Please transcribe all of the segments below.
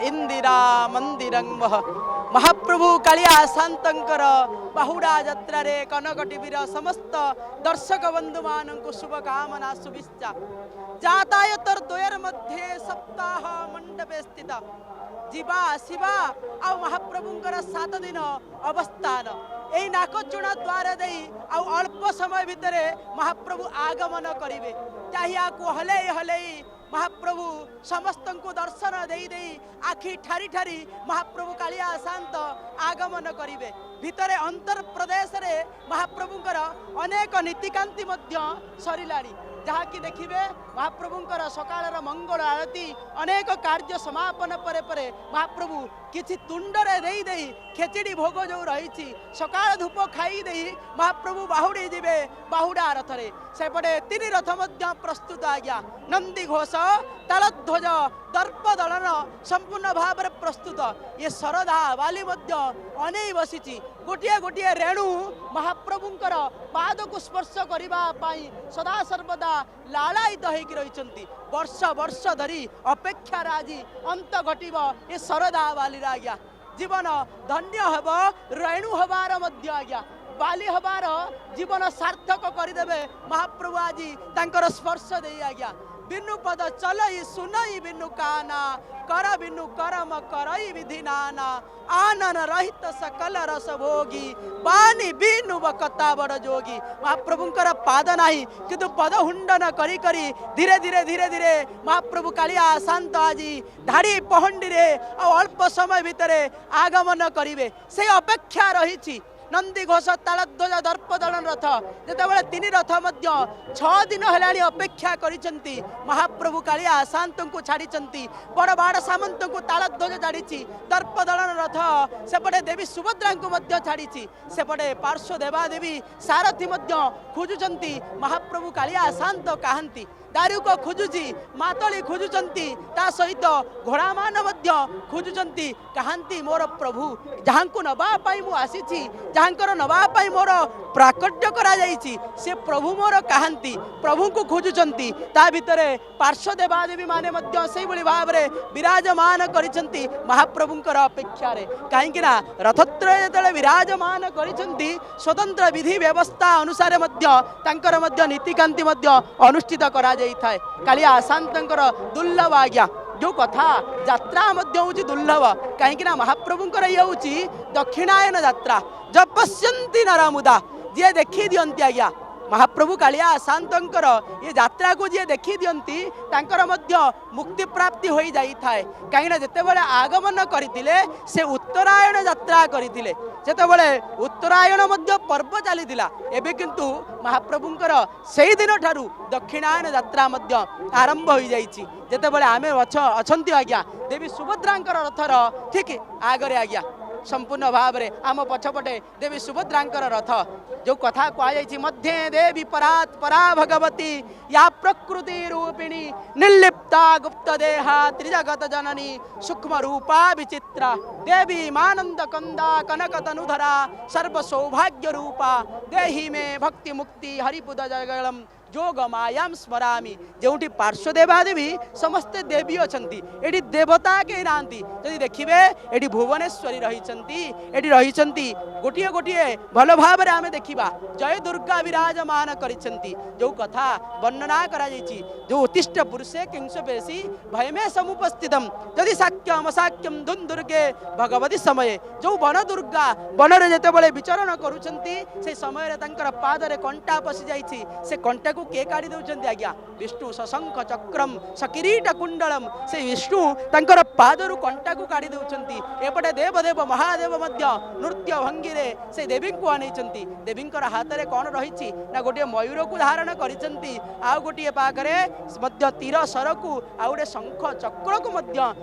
इंदिरा मंदिरं वह महाप्रभु कालिया शांतंकर बाहुड़ा यात्रा रे कनक टीवीर समस्त दर्शक बंधु मानक शुभकामना शुभेच्छा। यातायातर द्वयर मध्य सप्ताह मंडपे स्थित जीवा आसवा आ महाप्रभुंकर 7 दिन अवस्थान यही नाकचुणा द्वार दे अल्प समय भितर महाप्रभु आगमन करेंगे चाहिए हले हले महाप्रभु समस्त को दर्शन दे दे आखि ठारी ठारी महाप्रभु कालिया शांत आगमन करेंगे भितर अंतर प्रदेश रे महाप्रभुंकर अनेक नीतिकांति सरिलाणी जहाँ कि देखिए महाप्रभुंकर सकाळर मंगल आरती अनेक कार्य समापन परे परे महाप्रभु किछि तुंडरे देई देई खेचड़ी भोग जो रही सकाळ धूप खाई देई महाप्रभु बाहुड़ी जीवे बाहुड़ा रथरे सेपटे 3 रथ मध्य प्रस्तुत आज्ञा नंदी घोष तालध्वज दर्प दलन संपूर्ण भाव में प्रस्तुत ये शरदा बाली मध्य अनेई बसी गोटे गोटे रेणु महाप्रभुंकर पाद को स्पर्श करने सदा सर्वदा लालायित होकर रही वर्ष वर्ष धरी अपेक्षार आज अंत घटव ये शरदा बाली आज्ञा जीवन धन्य हब रेणु हबार मध्य आज्ञा बाली हबार जीवन सार्थक करदे महाप्रभु आज तांकर स्पर्श दे आज्ञा बिनु पद चलई सुनई बिनु काना कर बिनु करम करई विधि नाना आनन रहित सकल रस भोगी बानी बिनु बकता बड़ जोगी महाप्रभुंकर पाद नाही किंतु पद हुंडन करी करी धीरे धीरे धीरे धीरे महाप्रभु कालिया शांत आज धाड़ी पहंडी रे अल्प समय भितर आगमन करिवे से अपेक्षा रही नंदी घोष तालध्वज दर्प दलन रथ जितेबाला 3 रथ मध्य 6 दिन है अपेक्षा करिसेंती महाप्रभु कालिया शांत को छाड़ी बड़ बाड़ सामंत को तालध्वज छाड़ी दर्प दलन रथ सेपटे देवी सुभद्रा को छाड़ी सेपटे पार्श्व देवादेवी सारथी खोजुंट महाप्रभु कालिया शांत कहती दारुक खोजुची मातली खोजुचंती ता सहित घोड़ा मान खोजुचंती कहती मोर प्रभु जहाँ को नवा मु आसी जहाँकर नवा मोर प्राकट्य करा जाइछि से प्रभु मोर कहती प्रभु को खोजुचंती ता भितर पार्श्व देवादेवी माने मध्य से भाव में विराजमान करिसेंती महाप्रभुंकर अपेक्षा रे कहीं रथत्रय जेतेबेले विराजमान करिसेंती स्वतंत्र विधि व्यवस्था अनुसार नीतिकांति अनुष्ठित करा थाए कालिया शांतर दुर्लभ आज्ञा जो कथा यात्रा हूँ दुर्लभ कहीं महाप्रभुंकर ये हूँ दक्षिणायन यात्रा जब पश्यंती नरामुदा जी देखी दियंती आज्ञा महाप्रभु कालिया शांतर ये यात्रा को जी देखी दियंती तांकर मध्य मुक्ति प्राप्ति हो जाई थाए कहीं जितेबाला आगमन करते से उत्तरायण यात्रा करते जितेबाला उत्तरायण मध्य पर्व चली एबे किंतु महाप्रभुंकर से दिन ठारू दक्षिणायन यात्रा मध्य आरंभ हो जाइछि जितेबाला आमे अछंती आज्ञा देवी सुभद्रांकर रथर ठीक आगरे आज्ञा संपूर्ण भाव में आम पछपटे देवी सुभद्रांकर रथ जो कथा कहुई मध्य देवी परात् परा भगवती या प्रकृति रूपिणी निर्लिप्ता गुप्त देहा त्रिजगत जननी सूक्ष्म रूपा विचित्रा देवी मानंद कंदा कनक तनुधरा सर्व सौभाग्य रूपा देहि में भक्ति मुक्ति हरिपुद जगलम जोग मायाम स्मरामी जोटी पार्श्व देवादेवी समस्ते देवी अच्छा ये देवता कहीं ना जदि देखिए ये भुवनेश्वरी रही गोटे गोटे भल भाव में आम देखा जय दुर्गा विराजमान करिसेंती जो कथा वर्णना करा जो उत्तिष्ठ पुरुषे किंसपेशी भयमे समुपस्थित जदि साक्यम असाक्यम धुन दुर्गे भगवती समय जो वन दुर्गा वन में जितेबाला विचरण करुँच से समय पादरे कंटा पशि जाइए से कंटा के काढ़ी दौरान आज्ञा विष्णु सशंख चक्रम सकिरीट कुंडलम से विष्णु तंकर पादरु कंटा को काढ़ी दौरान एपटे देवदेव महादेव नृत्य भंगी रे से देवी को आनी देवी हाथ में कौन रही ना गोटे मयूर को धारण कर गोटे पाखे तीर सर को आ गोटे शंख चक्र को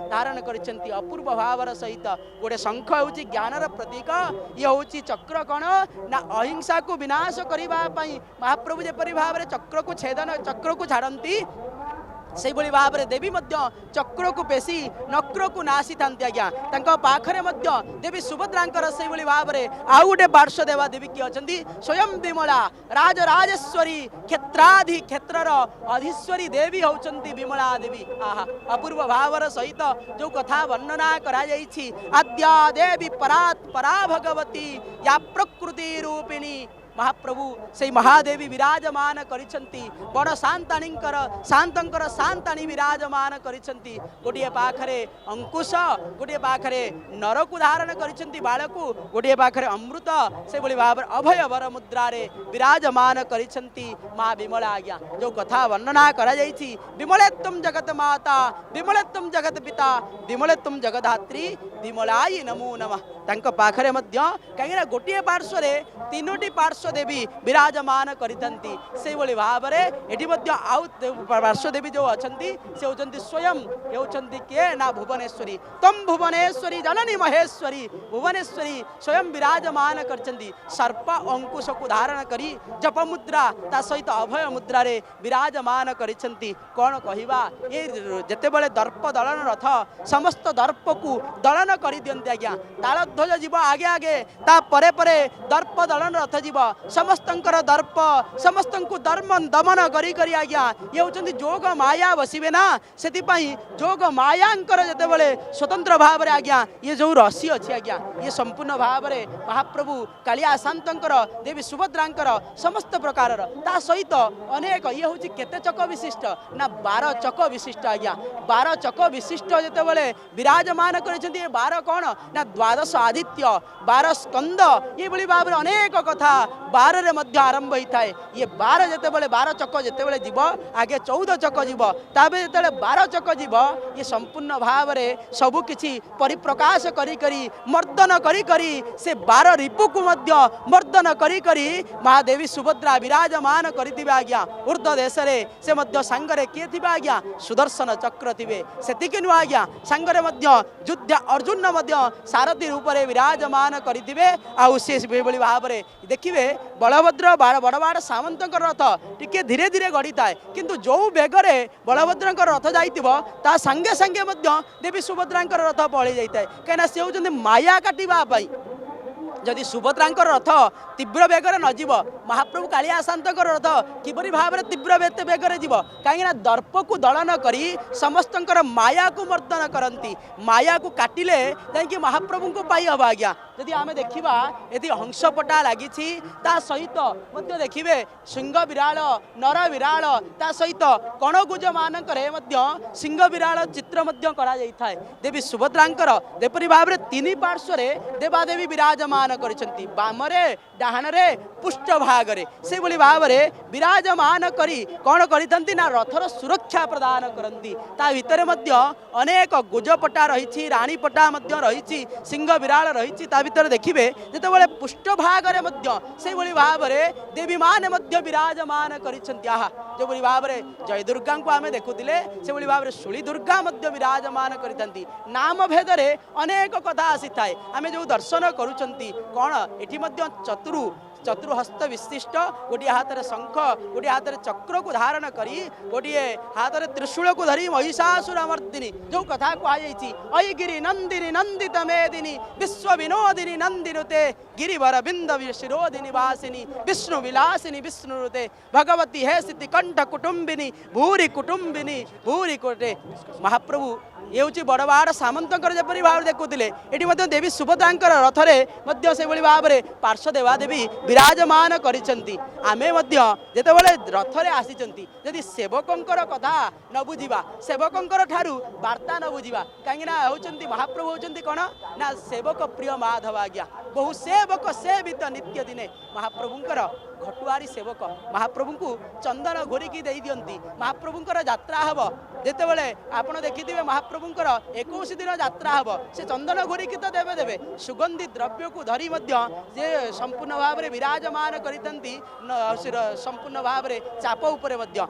धारण कर अपूर्व भावर सहित गोटे शंख हूँ ज्ञानर प्रतीक ये हूँ चक्र कौन ना अहिंसा को विनाश करने महाप्रभु जपरी भाव में चक्र को छेदन चक्र को छाड़ती से भाव में देवी चक्र को पेशी नक्र को नासी था आज्ञा पाखरे देवी सुभद्रांकर से भाव में आउ गोटे पार्श्व देवा देवी किए अच्छा स्वयं विमला राजराजेश्वरी क्षेत्राधि क्षेत्र अधीश्वरी देवी होती विमला देवी आहा अपूर्व भावर सहित जो कथा वर्णना करा आद्या देवी परात् परा भगवती या प्रकृति रूपिणी महाप्रभु से महादेवी विराजमान करिसंती बड़ शांताणींकर शांतंकर शांताणी विराजमान करिसंती गोटे पाखरे अंकुश गोटे पाखरे नर को धारण करिसंती बाळकु गोटे पाखरे अमृत से भली भाव अभय वर मुद्रा रे विराजमान करिसंती मां विमला आज्ञा जो कथा वर्णना करा जायछि विमले तुम जगत माता विमले तुम जगत पिता विमले तुम जगदात्री विमलाय नमो नमः तांको पाखरे मध्य कहीं गोटे पार्श्व रे तीनोटी पार्श्व देवी विराजमान करितंती से भली भाव में एठी मध्य आउ पार्श्व देवी जो अछंती से होचंती स्वयं होचंती के ना भुवनेश्वरी तम भुवनेश्वरी जननी महेश्वरी भुवनेश्वरी स्वयं विराजमान करचंती सर्प अंकुश को धारण करी जप मुद्रा ता सहित अभय मुद्रा रे विराजमान करिसंती कोन कहिबा ए जते बेले दर्प दलन रथ समस्त दर्प को दलन करि दियंती आज्ञा तालध्वज जीव आगे आगे ता परे परे दर्प दलन रथ जीव समस्तंकर दर्प समस्त धर्म दमन करी करी आज्ञा ये होचंती जोग माया बसिबे ना सेति पई जोग मायांकर जते बेले स्वतंत्र भाव रे आज्ञा ये जो रसी अछि आज्ञा ये संपूर्ण भाव रे महाप्रभु कालिया शांतंकर देवी सुभद्रांकर समस्त प्रकार ता सहित अनेक ये होची केते चक विशिष्ट ना 12 चक विशिष्ट आज्ञा 12 चक विशिष्ट जते बेले विराजमान करिसंती ये 12 कोन ना द्वादश आदित्य 12 स्कंद ये भली भाव रे अनेक कथा 12 रे मध्य आरंभ होता है ये 12 जिते बड़े 12 चक जिते बड़े जीव आगे 14 चक जीव ताबे जिते 12 चक जीव ये संपूर्ण भाव में सबु किछि परिप्रकाश करी करी मर्दन करी करी से 12 रिपु को मध्य मर्दन करी करी महादेवी सुभद्रा विराजमान करिथिबे आज्ञा ऊर्ध्व देश रे से मध्य सांगरे किए थिबे आज्ञा सुदर्शन चक्र थिबे सेतिके नु आज्ञा सांगरे मध्य युद्ध अर्जुन मध्य सारथी रूप रे विराजमान करिथिबे आ से बेबली भाव रे देखिबे बलभद्र बड़बाड़ सामंत रथ टिके धीरे धीरे गड़ी थाए किंतु जो बेगरे बलभद्र रथ जाइतिबो ता संगे संगे मध्य देवी सुभद्रा रथ पळी जाइताए कहीं से होचंती माया काटिबा पाई जदि सुभद्रांकर रथ तीव्र बेगर न जीव महाप्रभु कालिया शांतकर रथ किपरि भाव में तीव्र बेगर जीव कहीं दर्प को दलन करी समस्तंकर माया को मर्दन करती माया को काटिले जाकि महाप्रभु को पाई हवा आज्ञा जदि आमे देखिबा यदि हंसपटा लागी ता सहित मध्य देखिबे सिंह विराल नर विराल ता सहित कणगुज मानकर सिंह विराल चित्र मध्य करा जाई थाए देवी सुभद्रांकर जेपरि भाव में तीन पार्श्व रे देवादेवी विराजमान करिसंती बामरे डाहाणरे पुष्ट भागरे से भली भाव में विराजमान करी कौन करितंती ना रथर सुरक्षा प्रदान करंती ता भितरे मध्य अनेक गुजपटा रही रानी पटा मध्य रही सिंह विराल रही ता भितर देखिबे जेते बेले पुष्ट भागरे मध्य से भली भाव में देवी माने मध्य विराजमान करिसंती आहा जो भली भाव में जय दुर्गा को आमे देखुतिले से भली भाव में सुली दुर्गा मध्य विराजमान करितंती नाम भेदरे अनेक कथा आसी थाए आमे जो दर्शन करूचंती कौन एठी मध्य चतुर्हस्त विशिष्ट गोटे हाथ में शंख गोटे हाथ में चक्र को धारण करी गोटे हाथ में त्रिशूल को धरी महिषासुर मर्दिनी जो कथा कहुई अयगिरी नंदिनी नंदित मेदिनी विश्व विनोदिनी नंदिनुते गिरिवर बिंद शिरोदिनी वासिनी विष्णु विलासिनी विष्णुरुते भगवती हे सिद्धि कंठ कुटुंबिनी भूरी कोटे महाप्रभु ये हूँ बड़बाड़ सामंतर जपरी भाव देखुले ये देवी सुभद्रांकर रथरे से भाव में पार्श्व देवादेवी विराजमान करिसंती आमे जेतेबेले रथरे आसीचंती यदि सेवकंकर कथा न बुझिबा सेवकंकर ठारू वार्ता न बुझिबा कहीं होचंती महाप्रभु होचंती कौन ना सेवक प्रिय माधव आज्ञा बहु सेवक सेवित नित्य दिने महाप्रभुंकर घटुआरी सेवक महाप्रभु को चंदन घोरिकी दे दियंती महाप्रभुंकर यात्रा हब जेतेबेले आपण देखिथिबे महाप्रभुंकर 21 दिन यात्रा हब से चंदन घोरिकी तो देवे देवे सुगंधी द्रव्य को धरी मध्य जे संपूर्ण भाव में विराजमान करितंती संपूर्ण भाव में चाप उपरे मध्य